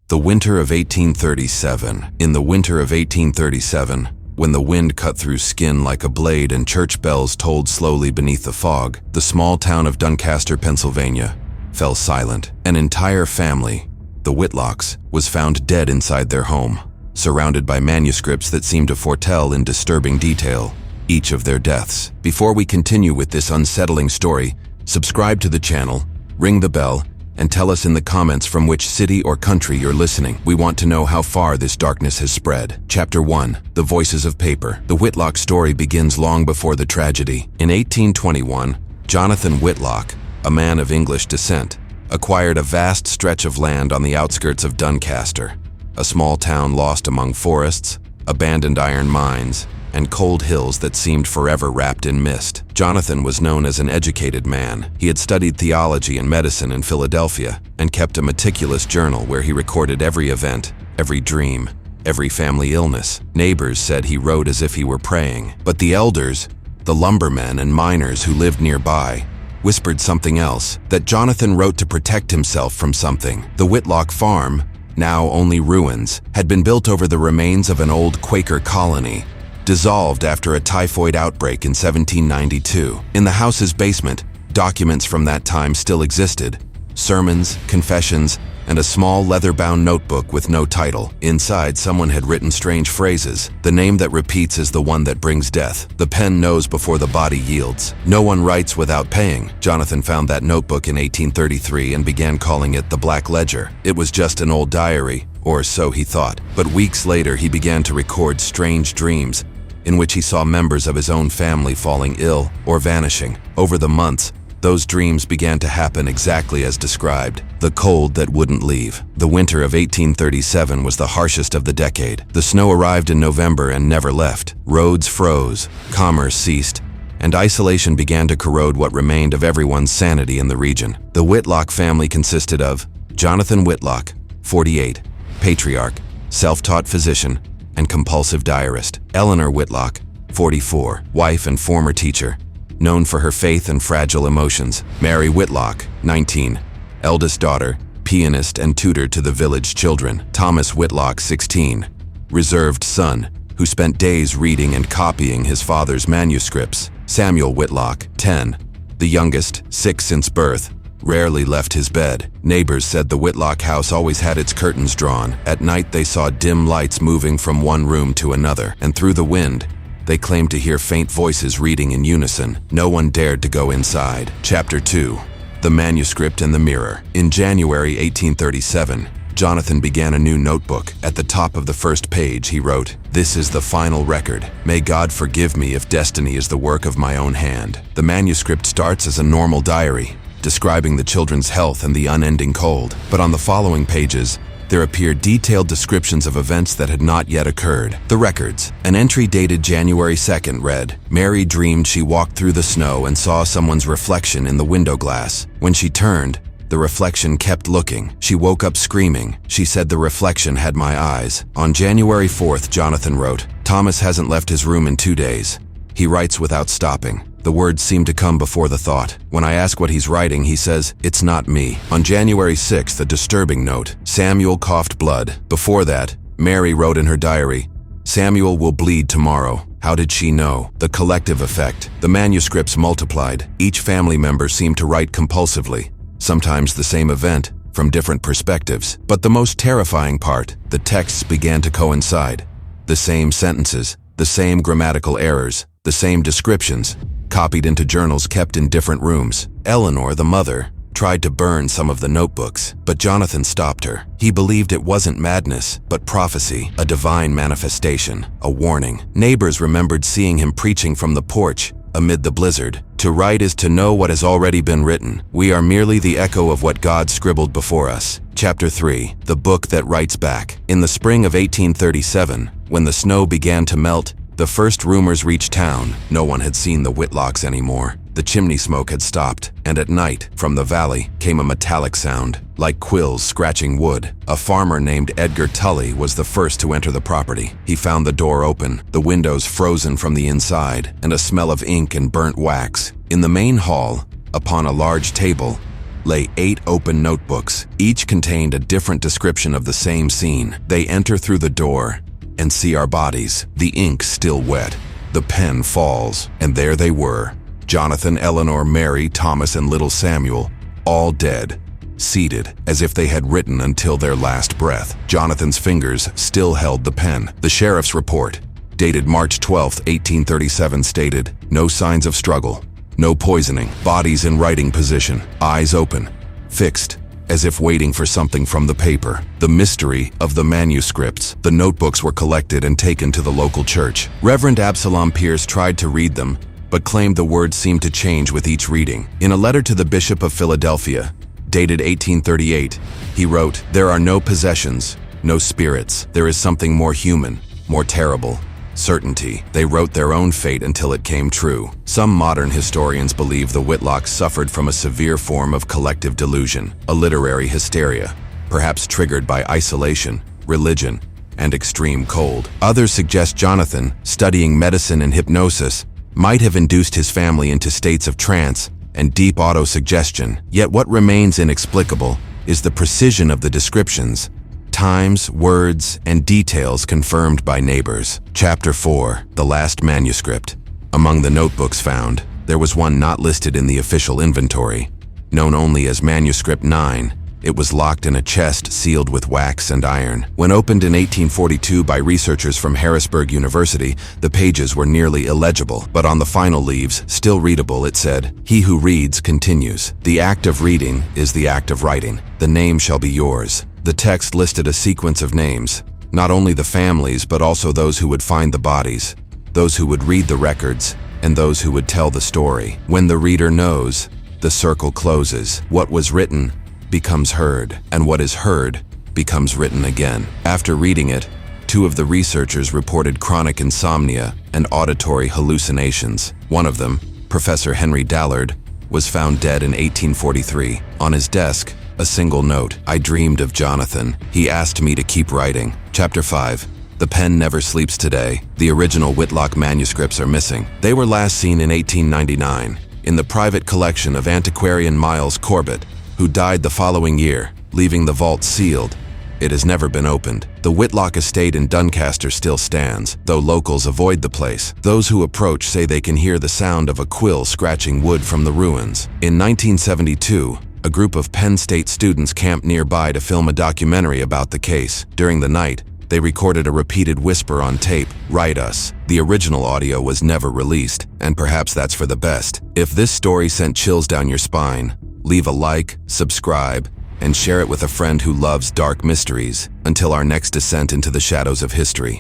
The winter of 1837. In the winter of 1837, when the wind cut through skin like a blade and church bells tolled slowly beneath the fog, the small town of Doncaster, Pennsylvania, fell silent. An entire family, the Whitlocks, was found dead inside their home, surrounded by manuscripts that seemed to foretell in disturbing detail each of their deaths. Before we continue with this unsettling story, subscribe to the channel, ring the bell, and tell us in the comments from which city or country you're listening. We want to know how far this darkness has spread. Chapter 1. The Voices of Paper. The Whitlock story begins long before the tragedy. In 1821, Jonathan Whitlock, a man of English descent, acquired a vast stretch of land on the outskirts of Doncaster, a small town lost among forests, abandoned iron mines, and cold hills that seemed forever wrapped in mist. Jonathan was known as an educated man. He had studied theology and medicine in Philadelphia and kept a meticulous journal where he recorded every event, every dream, every family illness. Neighbors said he wrote as if he were praying, but the elders, the lumbermen and miners who lived nearby, whispered something else, that Jonathan wrote to protect himself from something. The Whitlock farm, now only ruins, had been built over the remains of an old Quaker colony, dissolved after a typhoid outbreak in 1792. In the house's basement, documents from that time still existed: sermons, confessions, and a small leather-bound notebook with no title. Inside, someone had written strange phrases. The name that repeats is the one that brings death. The pen knows before the body yields. No one writes without paying. Jonathan found that notebook in 1833 and began calling it the Black Ledger. It was just an old diary, or so he thought. But weeks later, he began to record strange dreams in which he saw members of his own family falling ill or vanishing. Over the months, those dreams began to happen exactly as described. The cold that wouldn't leave. The winter of 1837 was the harshest of the decade. The snow arrived in November and never left. Roads froze, commerce ceased, and isolation began to corrode what remained of everyone's sanity in the region. The Whitlock family consisted of Jonathan Whitlock, 48, patriarch, self-taught physician, and compulsive diarist; Eleanor Whitlock, 44, wife and former teacher, known for her faith and fragile emotions; Mary Whitlock, 19, eldest daughter, pianist and tutor to the village children; Thomas Whitlock, 16, reserved son, who spent days reading and copying his father's manuscripts; Samuel Whitlock, 10, the youngest, sick since birth, rarely left his bed. Neighbors said the Whitlock house always had its curtains drawn. At night they saw dim lights moving from one room to another, and through the wind, they claimed to hear faint voices reading in unison. No one dared to go inside. Chapter 2. The Manuscript and the Mirror. In January 1837, Jonathan began a new notebook. At the top of the first page, he wrote, "This is the final record. May God forgive me if destiny is the work of my own hand." The manuscript starts as a normal diary, describing the children's health and the unending cold. But on the following pages, there appear detailed descriptions of events that had not yet occurred. The records. An entry dated January 2nd read, "Mary dreamed she walked through the snow and saw someone's reflection in the window glass. When she turned, the reflection kept looking. She woke up screaming. She said the reflection had my eyes." On January 4th, Jonathan wrote, "Thomas hasn't left his room in 2 days. He writes without stopping. The words seem to come before the thought. When I ask what he's writing, he says, 'It's not me.'" On January 6th, a disturbing note. Samuel coughed blood. Before that, Mary wrote in her diary, "Samuel will bleed tomorrow." How did she know? The collective effect. The manuscripts multiplied. Each family member seemed to write compulsively, sometimes the same event, from different perspectives. But the most terrifying part, the texts began to coincide. The same sentences, the same grammatical errors, the same descriptions, copied into journals kept in different rooms. Eleanor, the mother, tried to burn some of the notebooks, but Jonathan stopped her. He believed it wasn't madness, but prophecy, a divine manifestation, a warning. Neighbors remembered seeing him preaching from the porch amid the blizzard. "To write is to know what has already been written. We are merely the echo of what God scribbled before us." Chapter 3. The Book That Writes Back. In the spring of 1837, when the snow began to melt, the first rumors reached town. No one had seen the Whitlocks anymore. The chimney smoke had stopped, and at night, from the valley, came a metallic sound, like quills scratching wood. A farmer named Edgar Tully was the first to enter the property. He found the door open, the windows frozen from the inside, and a smell of ink and burnt wax. In the main hall, upon a large table, lay 8 open notebooks. Each contained a different description of the same scene. They enter through the door and see our bodies, the ink still wet. The pen falls, and there they were, Jonathan, Eleanor, Mary, Thomas, and little Samuel, all dead, seated as if they had written until their last breath. Jonathan's fingers still held the pen. The sheriff's report, dated March 12, 1837, stated, "No signs of struggle, no poisoning, bodies in writing position, eyes open, fixed, as if waiting for something from the paper." The mystery of the manuscripts. The notebooks were collected and taken to the local church. Reverend Absalom Pierce tried to read them, but claimed the words seemed to change with each reading. In a letter to the Bishop of Philadelphia, dated 1838, he wrote, "There are no possessions, no spirits. There is something more human, more terrible. Certainty." They wrote their own fate until it came true. Some modern historians believe the Whitlocks suffered from a severe form of collective delusion, a literary hysteria, perhaps triggered by isolation, religion, and extreme cold. Others suggest Jonathan, studying medicine and hypnosis, might have induced his family into states of trance and deep auto-suggestion. Yet what remains inexplicable is the precision of the descriptions, times, words, and details confirmed by neighbors. Chapter 4. The Last Manuscript. Among the notebooks found, there was one not listed in the official inventory. Known only as Manuscript 9, it was locked in a chest sealed with wax and iron. When opened in 1842 by researchers from Harrisburg University, the pages were nearly illegible, but on the final leaves, still readable, it said, "He who reads continues. The act of reading is the act of writing. The name shall be yours." The text listed a sequence of names, not only the families but also those who would find the bodies, those who would read the records, and those who would tell the story. When the reader knows, the circle closes. What was written becomes heard, and what is heard becomes written again. After reading it, 2 of the researchers reported chronic insomnia and auditory hallucinations. One of them, Professor Henry Dallard, was found dead in 1843. On his desk, a single note: "I dreamed of Jonathan. He asked me to keep writing." Chapter 5. The pen never sleeps today. The original Whitlock manuscripts are missing. They were last seen in 1899 in the private collection of antiquarian Miles Corbett, who died the following year, leaving the vault sealed. It has never been opened. The Whitlock estate in Doncaster still stands, though locals avoid the place. Those who approach say they can hear the sound of a quill scratching wood from the ruins. In 1972, a group of Penn State students camped nearby to film a documentary about the case. During the night, they recorded a repeated whisper on tape, "Write us." The original audio was never released, and perhaps that's for the best. If this story sent chills down your spine, leave a like, subscribe, and share it with a friend who loves dark mysteries. Until our next descent into the shadows of history.